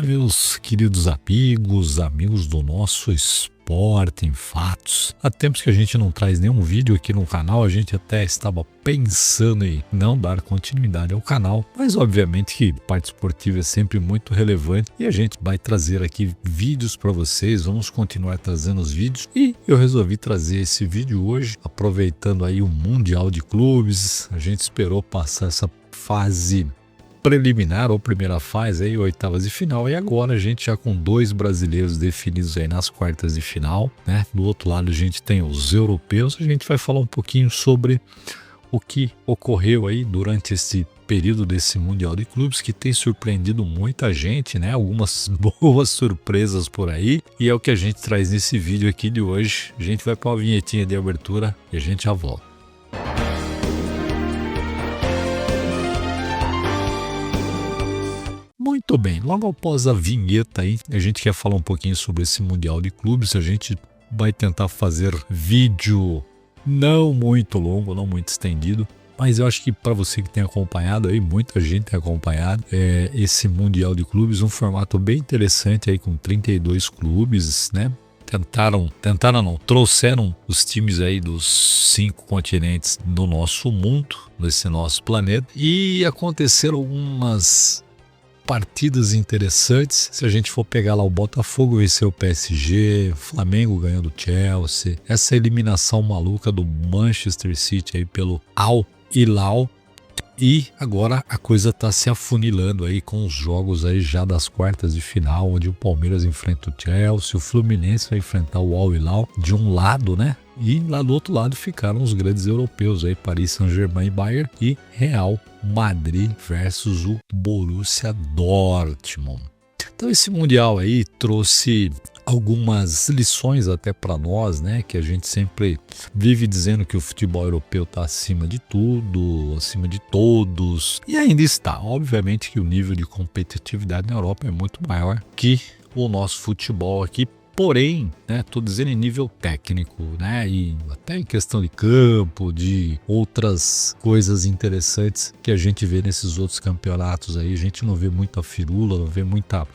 meus queridos amigos do nosso Esporte em Fatos. Há tempos que a gente não traz nenhum vídeo aqui no canal, a gente até estava pensando em não dar continuidade ao canal, mas obviamente que parte esportiva é sempre muito relevante e a gente vai trazer aqui vídeos para vocês, vamos continuar trazendo os vídeos e eu resolvi trazer esse vídeo hoje, aproveitando aí o Mundial de Clubes. A gente esperou passar essa fase preliminar ou primeira fase aí, oitavas de final, e agora a gente já com dois brasileiros definidos aí nas quartas de final, né? Do outro lado a gente tem os europeus. A gente vai falar um pouquinho sobre o que ocorreu aí durante esse período desse Mundial de Clubes, que tem surpreendido muita gente, né? Algumas boas surpresas por aí, e é o que a gente traz nesse vídeo aqui de hoje. A gente vai para uma vinhetinha de abertura e a gente já volta. Muito bem, logo após a vinheta aí, a gente quer falar um pouquinho sobre esse Mundial de Clubes. A gente vai tentar fazer vídeo não muito longo, não muito estendido, mas eu acho que para você que tem acompanhado aí, muita gente tem acompanhado esse Mundial de Clubes, um formato bem interessante aí com 32 clubes, né? Trouxeram os times aí dos 5 continentes do nosso mundo, desse nosso planeta, e aconteceram algumas partidas interessantes. Se a gente for pegar lá, o Botafogo venceu o PSG, Flamengo ganhando o Chelsea, essa eliminação maluca do Manchester City aí pelo Al Hilal, e agora a coisa tá se afunilando aí com os jogos aí já das quartas de final, onde o Palmeiras enfrenta o Chelsea, o Fluminense vai enfrentar o Al Hilal de um lado, né? E lá do outro lado ficaram os grandes europeus aí, Paris Saint-Germain e Bayern, e Real Madrid versus o Borussia Dortmund. Então esse Mundial aí trouxe algumas lições até para nós, né? Que a gente sempre vive dizendo que o futebol europeu está acima de tudo, acima de todos, e ainda está. Obviamente que o nível de competitividade na Europa é muito maior que o nosso futebol aqui. Porém, né, tô dizendo em nível técnico, né, e até em questão de campo, de outras coisas interessantes que a gente vê nesses outros campeonatos aí. A gente não vê muita firula, não vê muita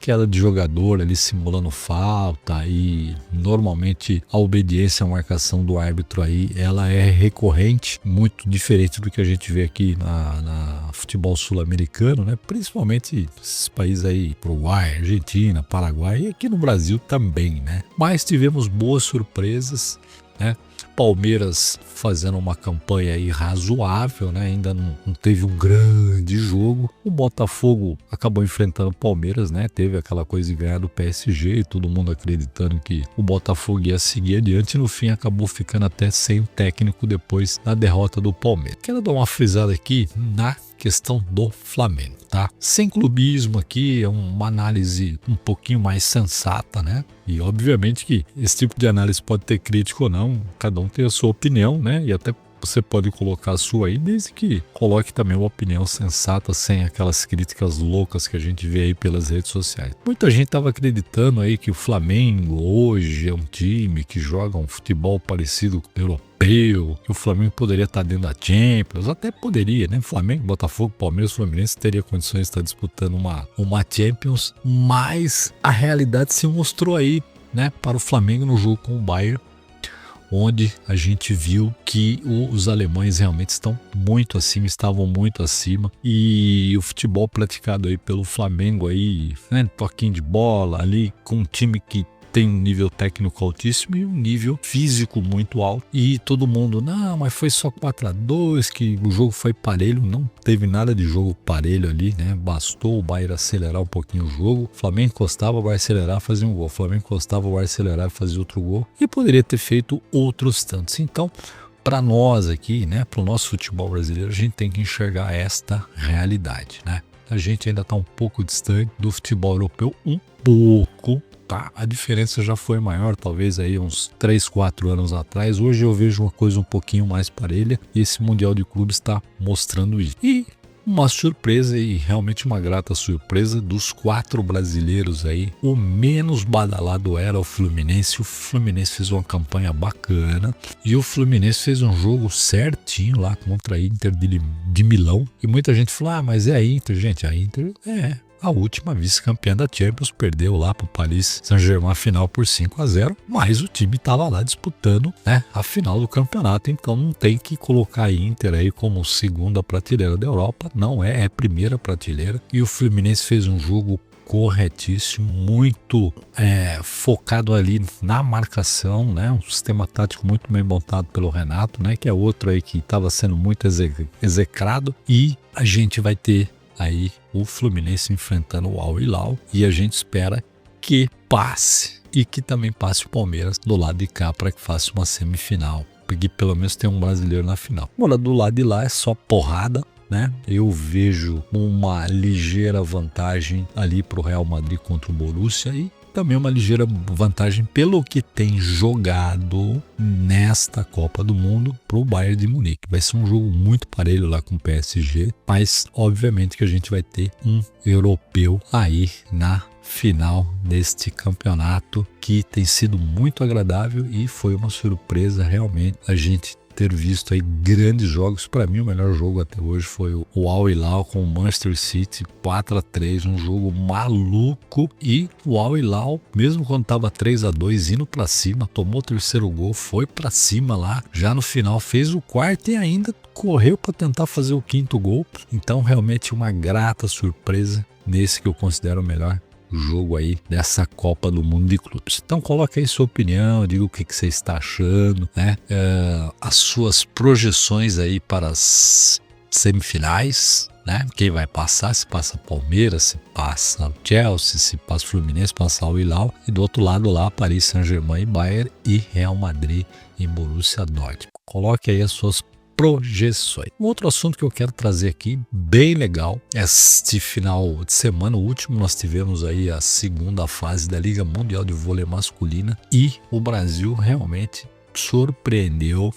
queda de jogador ali simulando falta, e normalmente a obediência à marcação do árbitro aí, ela é recorrente, muito diferente do que a gente vê aqui na futebol sul-americano, né? Principalmente esses países aí, Uruguai, Argentina, Paraguai, e aqui no Brasil também, né? Mas tivemos boas surpresas, né? Palmeiras fazendo uma campanha aí razoável, né? Ainda não teve um grande jogo. O Botafogo acabou enfrentando o Palmeiras, né? Teve aquela coisa de ganhar do PSG e todo mundo acreditando que o Botafogo ia seguir adiante. No fim acabou ficando até sem o técnico depois da derrota do Palmeiras. Quero dar uma frisada aqui na questão do Flamengo, tá? Sem clubismo aqui, é uma análise um pouquinho mais sensata, né? E obviamente que esse tipo de análise pode ter crítica ou não, cada um tem a sua opinião, né? E até você pode colocar a sua aí, desde que coloque também uma opinião sensata, sem aquelas críticas loucas que a gente vê aí pelas redes sociais. Muita gente estava acreditando aí que o Flamengo hoje é um time que joga um futebol parecido com o europeu, que o Flamengo poderia estar dentro da Champions, até poderia, né? Flamengo, Botafogo, Palmeiras, Fluminense teria condições de estar disputando uma Champions, mas a realidade se mostrou aí, né, para o Flamengo no jogo com o Bayern, onde a gente viu que os alemães realmente estavam muito acima, e o futebol praticado aí pelo Flamengo aí, né, toquinho de bola ali, com um time que tem um nível técnico altíssimo e um nível físico muito alto, e todo mundo, não, mas foi só 4-2, que o jogo foi parelho. Não teve nada de jogo parelho ali, né? Bastou o Bayern acelerar um pouquinho o jogo, o Flamengo encostava, o Bayern acelerar, fazia um gol, o Flamengo encostava, o Bayern acelerar, fazia outro gol, e poderia ter feito outros tantos. Então, para nós aqui, né, para o nosso futebol brasileiro, a gente tem que enxergar esta realidade, né? A gente ainda está um pouco distante do futebol europeu, um pouco, tá? A diferença já foi maior, talvez aí uns 3, 4 anos atrás. Hoje eu vejo uma coisa um pouquinho mais parelha, e esse Mundial de Clubes está mostrando isso. E uma surpresa, e realmente uma grata surpresa, dos 4 brasileiros aí, o menos badalado era o Fluminense. O Fluminense fez uma campanha bacana, e o Fluminense fez um jogo certinho lá contra a Inter de Milão, e muita gente falou, mas é a Inter, gente, a Inter a última vice-campeã da Champions, perdeu lá para o Paris Saint-Germain final por 5-0, mas o time estava lá disputando, né, a final do campeonato, então não tem que colocar a Inter aí como segunda prateleira da Europa, não é primeira prateleira, e o Fluminense fez um jogo corretíssimo, muito focado ali na marcação, né? Um sistema tático muito bem montado pelo Renato, né? Que é outro aí que estava sendo muito execrado, e a gente vai ter aí o Fluminense enfrentando o Al Hilal, e a gente espera que passe e que também passe o Palmeiras do lado de cá para que faça uma semifinal, porque pelo menos tem um brasileiro na final. Agora do lado de lá é só porrada, né? Eu vejo uma ligeira vantagem ali para o Real Madrid contra o Borussia, e também uma ligeira vantagem pelo que tem jogado nesta Copa do Mundo para o Bayern de Munique. Vai ser um jogo muito parelho lá com o PSG, mas obviamente que a gente vai ter um europeu aí na final deste campeonato, que tem sido muito agradável e foi uma surpresa realmente a gente ter visto aí grandes jogos. Para mim o melhor jogo até hoje foi o Al Hilal com o Manchester City 4-3, um jogo maluco, e o Al Hilal, mesmo quando estava 3-2, indo para cima, tomou o terceiro gol, foi para cima lá, já no final fez o quarto e ainda correu para tentar fazer o quinto gol. Então realmente uma grata surpresa nesse que eu considero o melhor jogo aí dessa Copa do Mundo de Clubes. Então coloque aí sua opinião, diga o que você está achando, né? As suas projeções aí para as semifinais, né? Quem vai passar, se passa Palmeiras, se passa Chelsea, se passa Fluminense, passa o Hilal, e do outro lado lá Paris Saint-Germain e Bayern, e Real Madrid e Borussia Dortmund. Coloque aí as suas projeções. Um outro assunto que eu quero trazer aqui, bem legal, este final de semana, o último, nós tivemos aí a segunda fase da Liga Mundial de Vôlei Masculina, e o Brasil realmente surpreendeu.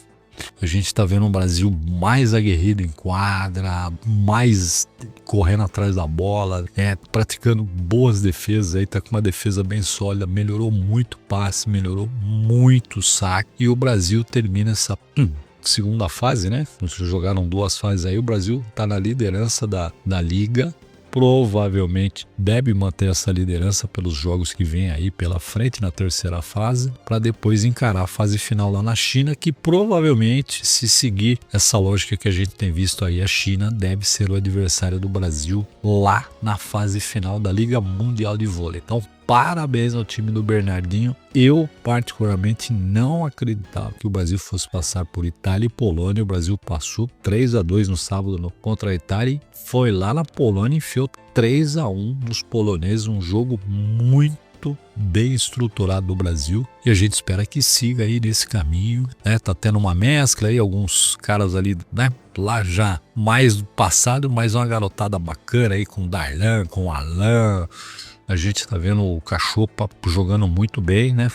A gente está vendo um Brasil mais aguerrido em quadra, mais correndo atrás da bola, praticando boas defesas, aí tá com uma defesa bem sólida, melhorou muito o passe, melhorou muito o saque, e o Brasil termina essa segunda fase, né? Jogaram duas fases aí, o Brasil tá na liderança da liga, provavelmente deve manter essa liderança pelos jogos que vem aí pela frente na terceira fase, para depois encarar a fase final lá na China, que provavelmente, se seguir essa lógica que a gente tem visto aí, a China deve ser o adversário do Brasil lá na fase final da Liga Mundial de Vôlei. Então, parabéns ao time do Bernardinho. Eu, particularmente, não acreditava que o Brasil fosse passar por Itália e Polônia. O Brasil passou 3-2 no sábado contra a Itália, e foi lá na Polônia e enfiou 3-1 nos poloneses. Um jogo muito bem estruturado do Brasil, e a gente espera que siga aí nesse caminho, né? Tá tendo uma mescla aí, alguns caras ali, né, lá já mais do passado, mas uma garotada bacana aí com o Darlan, com o Alan. A gente tá vendo o Cachopa jogando muito bem, né?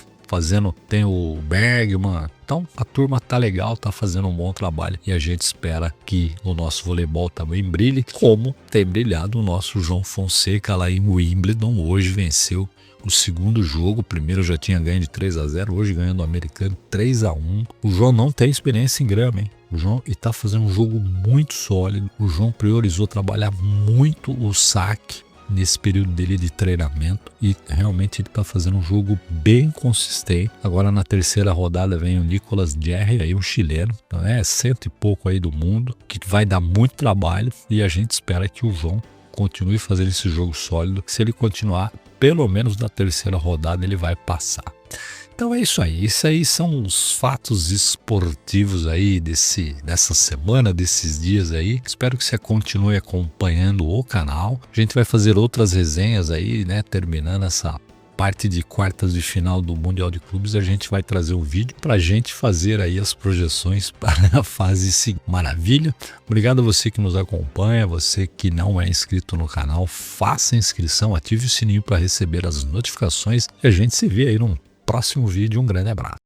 Tem o Bergman. Então a turma tá legal, tá fazendo um bom trabalho, e a gente espera que o nosso voleibol também brilhe, como tem brilhado o nosso João Fonseca lá em Wimbledon. Hoje venceu o segundo jogo, o primeiro já tinha ganho de 3-0, hoje ganhando o americano 3-1. O João não tem experiência em grama, hein? O João está fazendo um jogo muito sólido. O João priorizou trabalhar muito o saque nesse período dele de treinamento, e realmente ele está fazendo um jogo bem consistente. Agora na terceira rodada vem o Nicolas Jerry, aí um chileno, então cento e pouco aí do mundo, que vai dar muito trabalho, e a gente espera que o João continue fazendo esse jogo sólido. Se ele continuar, pelo menos na terceira rodada ele vai passar. Então é isso aí. Isso aí são os fatos esportivos aí dessa semana, desses dias aí. Espero que você continue acompanhando o canal. A gente vai fazer outras resenhas aí, né? Terminando essa parte de quartas de final do Mundial de Clubes, a gente vai trazer um vídeo pra gente fazer aí as projeções para a fase seguinte. Maravilha? Obrigado a você que nos acompanha, você que não é inscrito no canal, faça a inscrição, ative o sininho para receber as notificações, e a gente se vê aí num próximo vídeo. Um grande abraço.